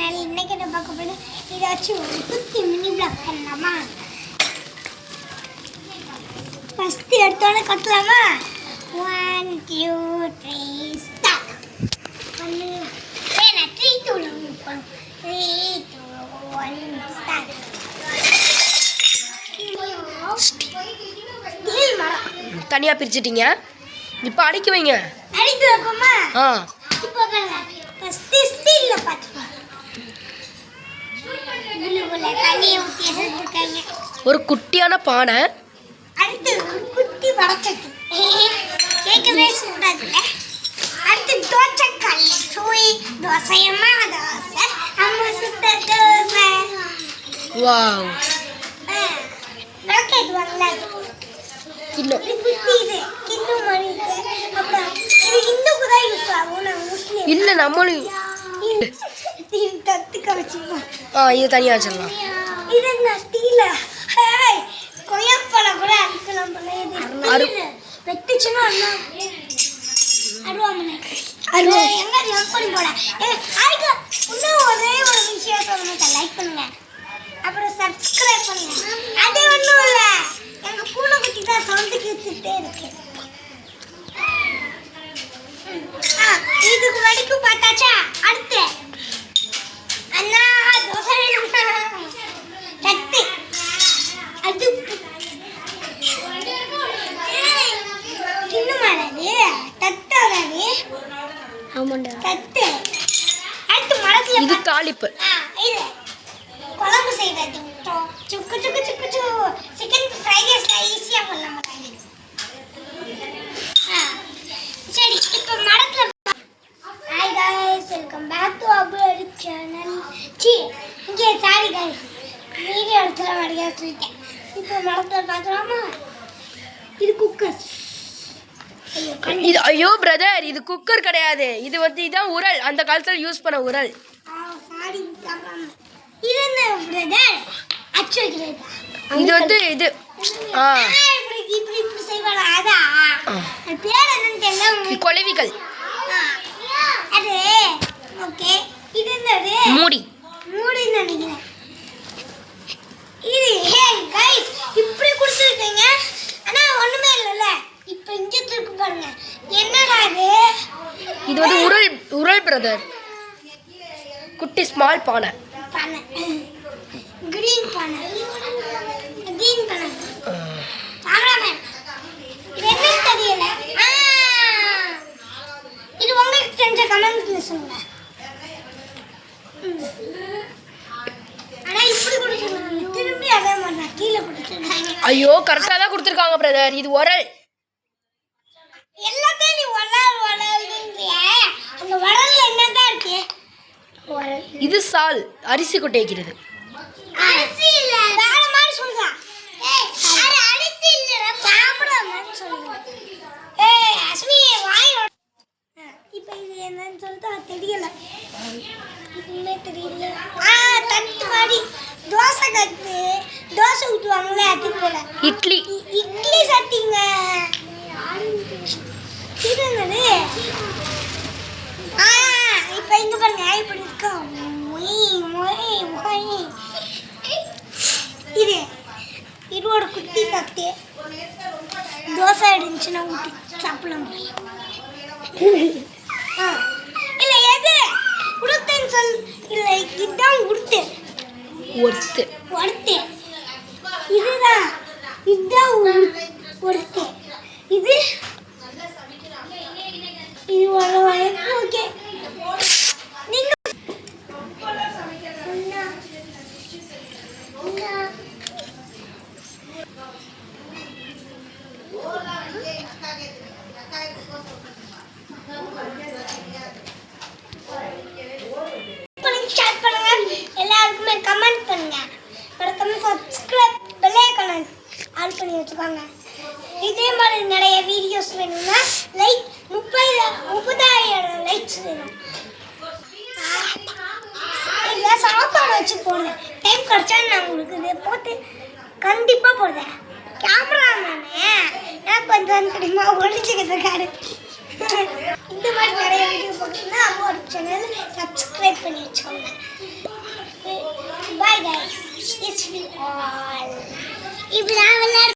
Channel. இன்னைக்கு என்ன பார்க்க போறோம்? ஏதாச்சும் ஒரு குட்டி மினி பிளாக் பண்ணலாமா? ஃபர்ஸ்ட் எடுத்தோட கட்டலாமா? 1 2 3 ஸ்டார்ட். பண்ணலாம். ஏனா 3 2 1 3 2 1 ஸ்டார்ட். தனியா பிரிச்சிட்டீங்க. இப்போ அடிக்க வைங்க. அடிக்க வைப்போமா? இப்போ பாருங்க. ஃபர்ஸ்ட் ஸ்டீல்ல பாத்துங்க. குலுகுல தண்ணியை ஊத்தி எடுத்துக்கங்க. ஒரு குட்டியான பானை. அடுத்து ஒரு குட்டி வடச்சட்டி. கேக்கவே சூடாதுல. அடுத்து தோசைக்கல். சூய் தோசையம்மா தோசை. அம்மா சுட்ட தோசை. வாவ். ராக்கெட் வாங்கல. கிண்ணம். இது குட்டி இது. கிண்ணம் மாதிரி இருக்கு. அப்புறம் இது இந்துக்கு தான் யூஸ் ஆகும். நான் முஸ்லிம். இல்ல நம்மளும் இது தத்துக்க வச்சுப்போம். இது தனியா வச்சிடலாம். இது என்ன ஸ்டீல்? ஹேய் கொய்யாப்பழம் கூட அடிக்கலாம் போல. இது வெட்டுச்சுன்னா அண்ணா அருவாமனை எங்க எப்படி போட. ஆயிக்கா இன்னும் ஒரே ஒரு விஷயம் சொல்லுங்க. லைக் பண்ணுங்க, அப்புறம் சப்ஸ்கிரைப் பண்ணுங்க. அது ஒன்றும் இல்லை, எங்க பூனைக்குட்டி தான் சவுண்டு கேட்டுட்டே இருக்கு. இதுக்கு வரைக்கும் பார்த்தாச்சா? அடுத்து அண்ணா தோசை வேணும்னா தட்டு. அது இன்னும் மாடாது தட்டாதாது. ஆமாண்டா தட்டு. அடுத்து மரத்துல இது தாளிப்பு. இது குழம்பு செய்வது. சுக்கு சுக்கு சுக்கு சு சிக்கன் ஃப்ரை ரைஸ் ஈஸியா பண்ணலாம். சரி, இப்போ மரத்துல hi guys, welcome back to our channel. இங்கே சாரி गाइस, வீடியோ எடுத்துல வரையா சொல்லிட்டேன். இப்போ மரத்துல பார்க்கலாமா? இது குக்கர். இது ஐயோ பிரதர், இது குக்கர் கிடையாது. இது வந்து இதான் உரல். அந்த காலத்துல யூஸ் பண்ண உரல். சாரி இது என்ன பிரதர்? அச்சு வைக்கிறது. இது வந்து இது இப்படி இப்படி இப்படி செய்வாங்க. அதா பேர் என்னன்னு தெரியல. கொலவிகள். அது ஓகே. இது என்னது? மூடி. மூடி நினைக்கிறேன். இது ஹே गाइस, இப்படி கொடுத்துருக்கீங்க. ஆனா ஒண்ணுமே இல்லல. இப்போ இங்க தூக்கு பாருங்க. என்னடா இது? இது வந்து உரல் பிரதர். குட்டி ஸ்மால் பானை. பானை. கிரீன் பானை. கிரீன் பானை. சாராமன். இது என்ன தெரியல. இது உங்களுக்கு தெரிஞ்ச கமெண்ட்ல சொல்லுங்க. ஆனா இப்படி கொடுத்துருக்காங்க. திரும்பி அதே மாதிரி நான் கீழே கொடுத்துருக்காங்க. ஐயோ கரெக்டா தான் கொடுத்துருக்காங்க பிரதர். இது உரல். எல்லாத்தையும் நீ வளர்ந்துன்றிய. அந்த வளர்ல என்னதான் இருக்கு? இது சால். அரிசி கொட்டை வைக்கிறது. அரிசி இல்ல, வேற மாதிரி சொல்றா. அது அரிசி இல்லடா, சாப்பிடாமன்னு சொல்லுங்க. அஸ்மி வாய். இப்போ இது என்னன்னு சொல்லிட்டு தெரியல. இதுமே தெரியல. தட்டு மாதிரி தோசை கட்டு. தோசை ஊற்றுவாங்களே அது போல. இட்லி. இட்லி சட்டிங்க. இது என்னது? இப்போ இங்க பாருங்க இப்படி இருக்கா. இது இதோட குட்டி தட்டு. தோசை இருந்துச்சுன்னா ஊற்றி சாப்பிடலாம். இல்லை எது உடுத்தேன்னு சொல். இல்லை இதுதான் உடுத்து. ஒருத்து. ஒருத்து. இதுதான் இதுதான் ஒருத்து. இது இது வரைக்கும் ஓகே. நீங்க ஸ்டார்ட் பண்ணுங்க. எல்லாருக்குமே கமெண்ட் பண்ணுங்க. மறக்காம சப்ஸ்கிரைப் பெல் ஐகானை ஆன் பண்ணி வச்சுக்கோங்க. இதே மாதிரி நிறைய வீடியோஸ் வேணும்னா லைக் 30,000 லைக்ஸ் வேணும். இல்லை சாப்பாடு வச்சு போடுறேன். டைம் கிடச்சா நான் உங்களுக்கு இதை போட்டு கண்டிப்பாக போடுறேன். கேமராமேனே எனக்கு கொஞ்சம் தெரியுமா ஒழிச்சுக்கிட்டு இருக்காரு. இந்த இந்த மாதிரி நிறைய வீடியோ பார்க்கணும்னா அம்மாவோட சேனல் சப்ஸ்கிரைப் பண்ணி வச்சுக்கோங்க. Bye guys, it's me all. இப்போ நான் விளையாட